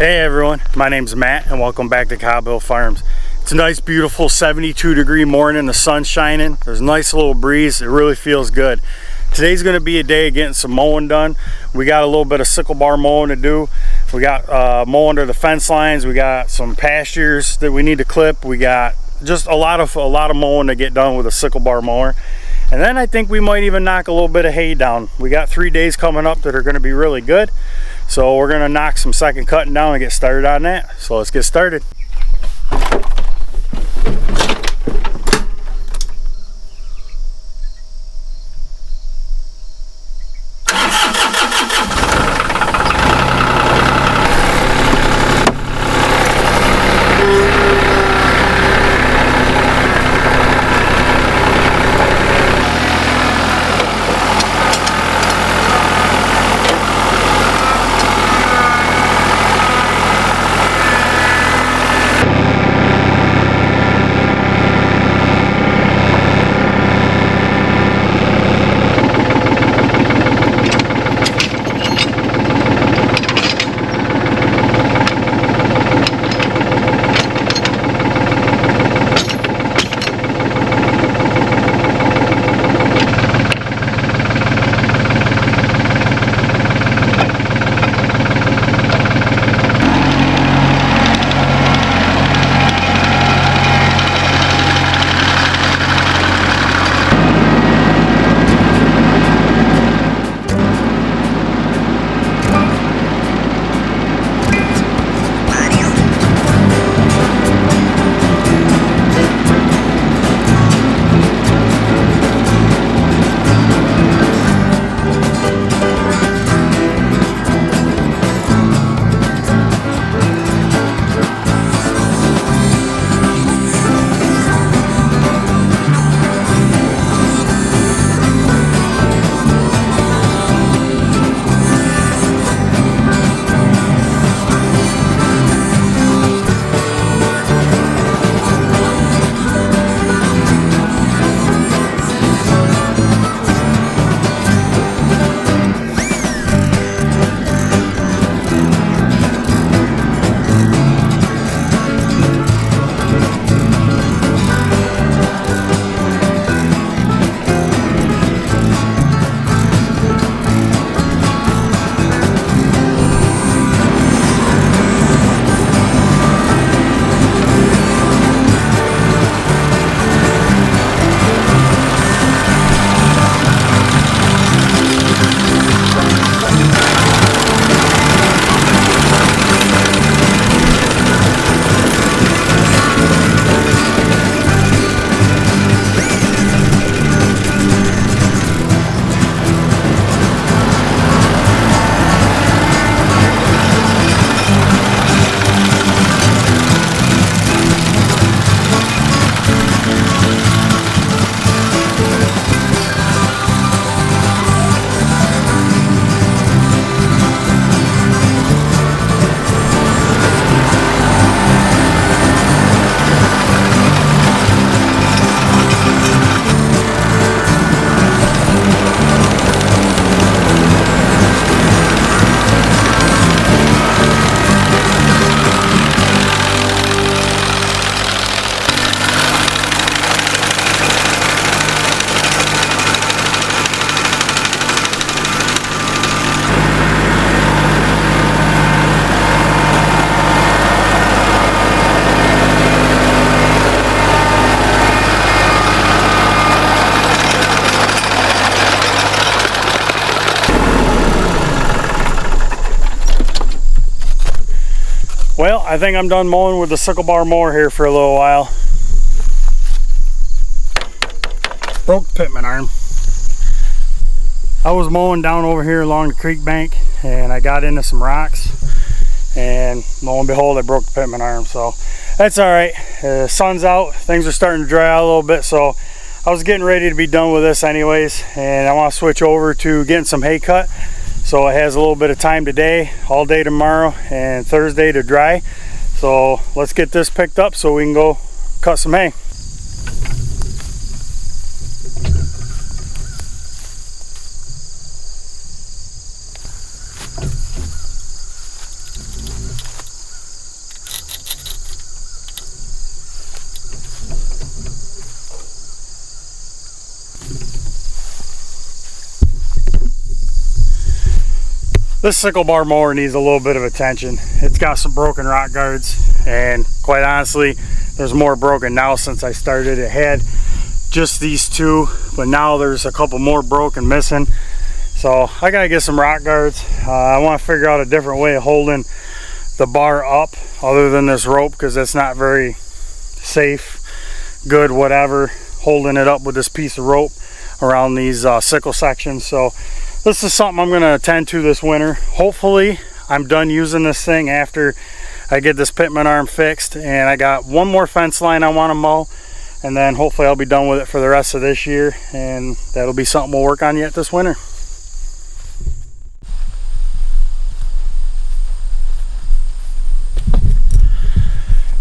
Hey everyone, my name's Matt and welcome back to Cobhill Farms. It's a nice beautiful 72-degree morning, the sun's shining, there's a nice little breeze, it really feels good. Today's going to be a day of getting some mowing done. We got a little bit of sickle bar mowing to do. We got mow under the fence lines, we got some pastures that we need to clip, we got just a lot of mowing to get done with a sickle bar mower. And then I think we might even knock a little bit of hay down. We got 3 days coming up that are going to be really good. So we're going to knock some second cutting down and get started on that. So let's get started. Well, I think I'm done mowing with the sickle bar mower here for a little while. Broke the pitman arm. I was mowing down over here along the creek bank and I got into some rocks and lo and behold I broke the pitman arm, so that's alright. The sun's out, things are starting to dry out a little bit, so I was getting ready to be done with this anyways, and I want to switch over to getting some hay cut. So it has a little bit of time today, all day tomorrow, and Thursday to dry. So let's get this picked up so we can go cut some hay. This sickle bar mower needs a little bit of attention. It's got some broken rock guards, and quite honestly, there's more broken now since I started. It had just these two, but now there's a couple more broken missing. So I gotta get some rock guards. I want to figure out a different way of holding the bar up other than this rope, because that's not very safe, good, whatever, holding it up with this piece of rope around these sickle sections. So this is something I'm going to attend to this winter. Hopefully I'm done using this thing after I get this pitman arm fixed, and I got one more fence line I want to mow, and then hopefully I'll be done with it for the rest of this year, and that'll be something we'll work on yet this winter.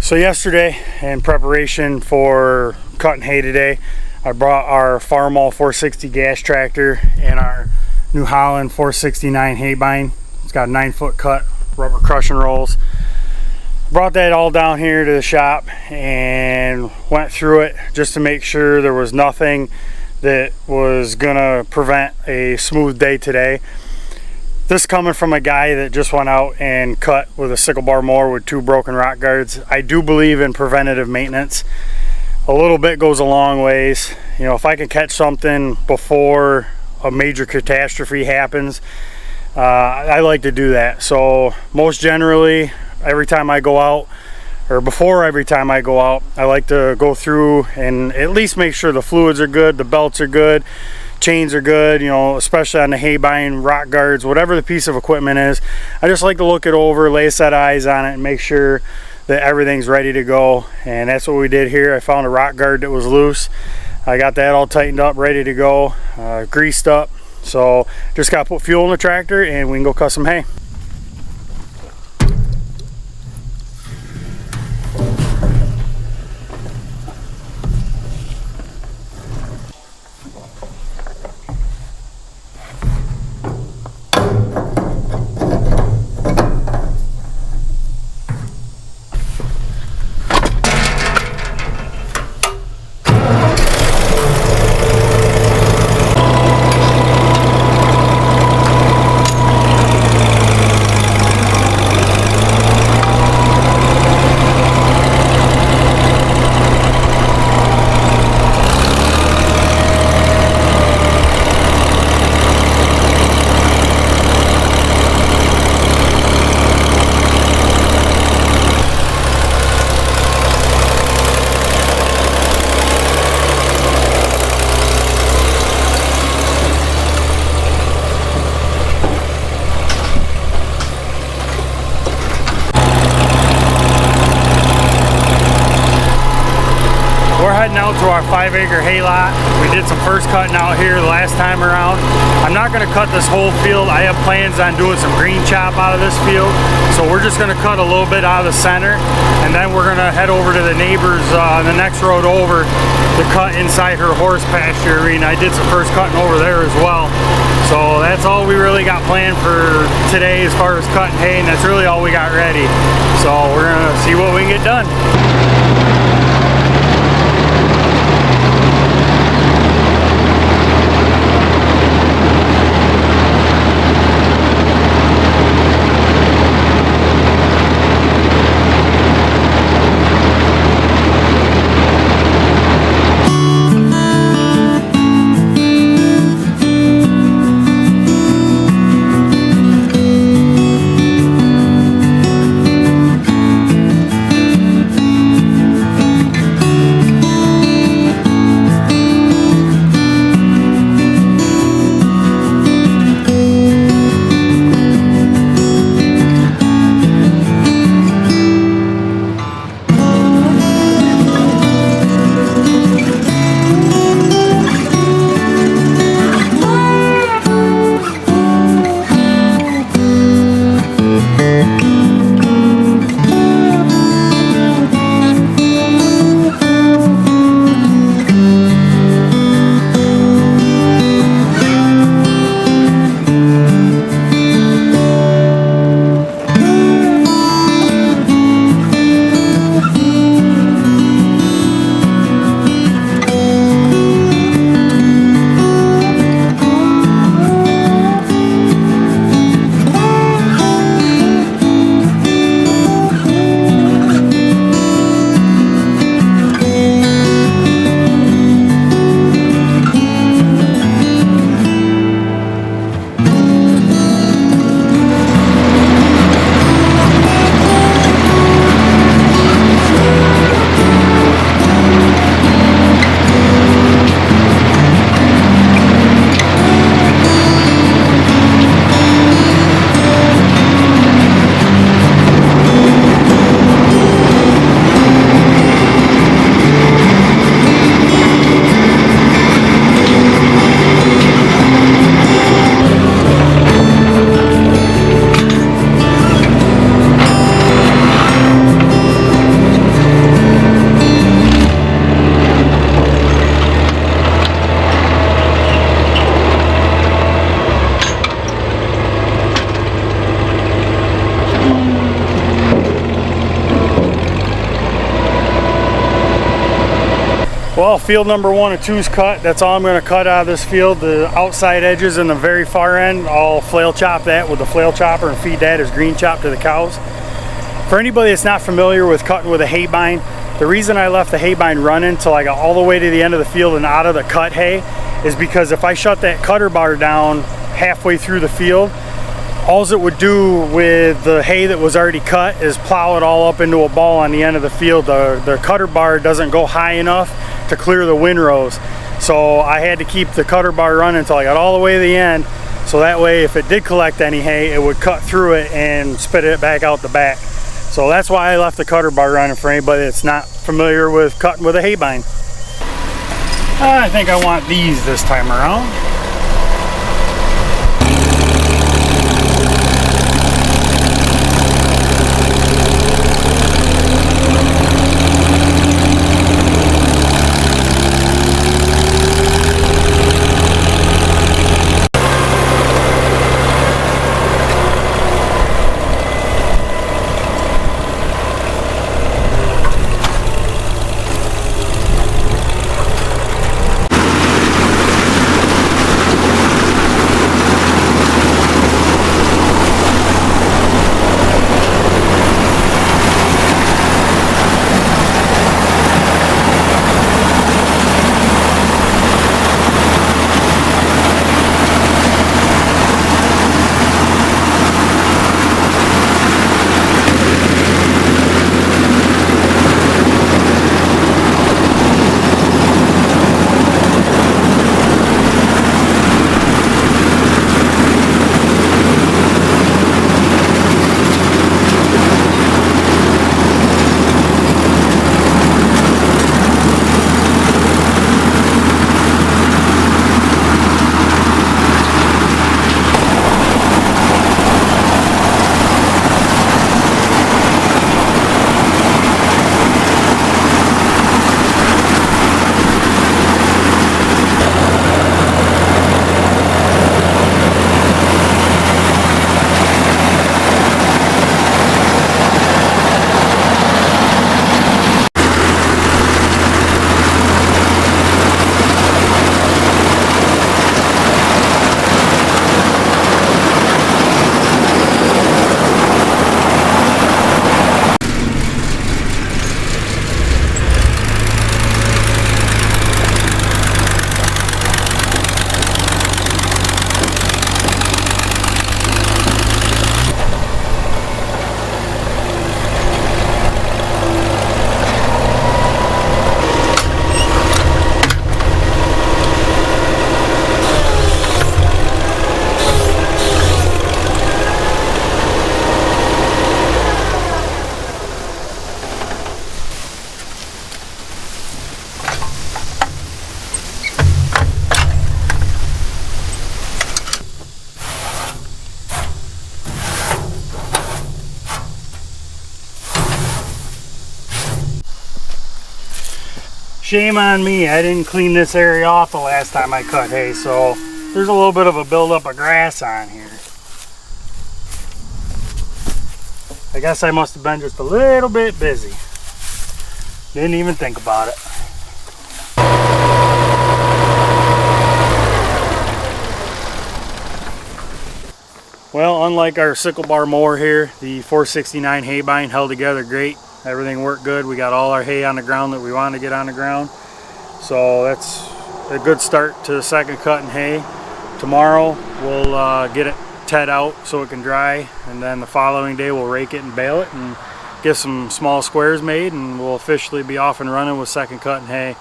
So yesterday, in preparation for cutting hay today, I brought our Farmall 460 gas tractor and our New Holland 469 haybine. It's got a 9-foot cut, rubber crushing rolls. Brought that all down here to the shop and went through it just to make sure there was nothing that was gonna prevent a smooth day today. This coming from a guy that just went out and cut with a sickle bar mower with 2 broken rock guards. I do believe in preventative maintenance. A little bit goes a long ways. You know, if I can catch something before a major catastrophe happens, I like to do that. So most generally, every time I go out, or before every time I go out, I like to go through and at least make sure the fluids are good, the belts are good, chains are good, you know, especially on the haybine, rock guards, whatever the piece of equipment is. I just like to look it over, lay a set of eyes on it, and make sure that everything's ready to go. And that's what we did here. I found a rock guard that was loose. I got that all tightened up, ready to go, greased up. So just got to put fuel in the tractor and we can go cut some hay. Heading out to our 5-acre hay lot. We did some first cutting out here the last time around. I'm not going to cut this whole field. I have plans on doing some green chop out of this field, so we're just going to cut a little bit out of the center, and then we're going to head over to the neighbors on the next road over to cut inside her horse pasture arena. I did some first cutting over there as well. So that's all we really got planned for today as far as cutting hay, and that's really all we got ready. So we're going to see what we can get done. Well, field number 1 and 2 is cut. That's all I'm going to cut out of this field. The outside edges and the very far end, I'll flail chop that with the flail chopper and feed that as green chop to the cows. For anybody that's not familiar with cutting with a haybine, the reason I left the haybine running till I got all the way to the end of the field and out of the cut hay is because if I shut that cutter bar down halfway through the field, all it would do with the hay that was already cut is plow it all up into a ball on the end of the field. The cutter bar doesn't go high enough to clear the windrows. So I had to keep the cutter bar running until I got all the way to the end. So that way if it did collect any hay, it would cut through it and spit it back out the back. So that's why I left the cutter bar running for anybody that's not familiar with cutting with a haybine. I think I want these this time around. Shame on me, I didn't clean this area off the last time I cut hay, so there's a little bit of a buildup of grass on here. I guess I must have been just a little bit busy. Didn't even think about it. Well, unlike our sickle bar mower here, the 469 haybine held together great. Everything worked good. We got all our hay on the ground that we wanted to get on the ground. So that's a good start to the second cut in hay. Tomorrow we'll get it ted out so it can dry, and then the following day we'll rake it and bale it and get some small squares made, and we'll officially be off and running with second cut in hay.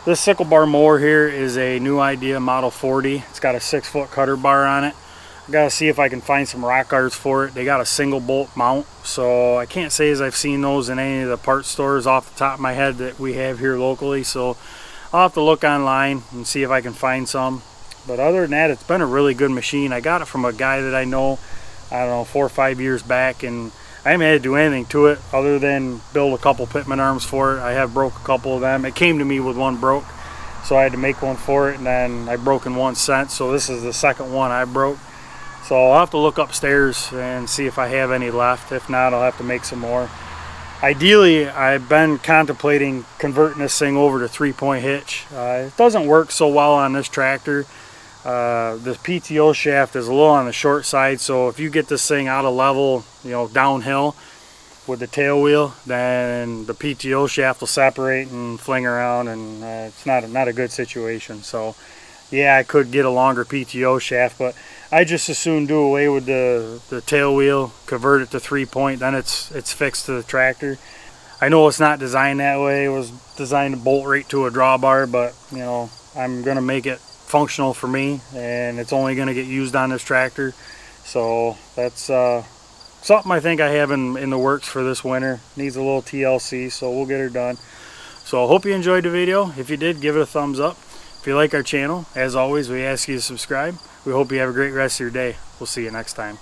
This sickle bar mower here is a new idea, model 40. It's got a 6-foot cutter bar on it. I gotta see if I can find some rock guards for it. They got a single bolt mount, so I can't say as I've seen those in any of the parts stores off the top of my head that we have here locally, so I'll have to look online and see if I can find some. But other than that, it's been a really good machine. I got it from a guy that I know, I don't know, 4 or 5 years back, and I haven't had to do anything to it other than build a couple pitman arms for it. I have broke a couple of them. It came to me with one broke, so I had to make one for it, and then I broke in one since, so this is the second one I broke. So I'll have to look upstairs and see if I have any left. If not, I'll have to make some more. Ideally, I've been contemplating converting this thing over to 3-point hitch. It doesn't work so well on this tractor. The PTO shaft is a little on the short side, so if you get this thing out of level, you know, downhill with the tail wheel, then the PTO shaft will separate and fling around, and it's not a good situation. So yeah, I could get a longer PTO shaft, but I just as soon do away with the tail wheel, convert it to 3-point, then it's fixed to the tractor. I know it's not designed that way. It was designed to bolt right to a drawbar, but you know, I'm gonna make it functional for me, and it's only gonna get used on this tractor. So that's something I think I have in the works for this winter. Needs a little TLC, so we'll get her done. So I hope you enjoyed the video. If you did, give it a thumbs up. If you like our channel, as always, we ask you to subscribe. We hope you have a great rest of your day. We'll see you next time.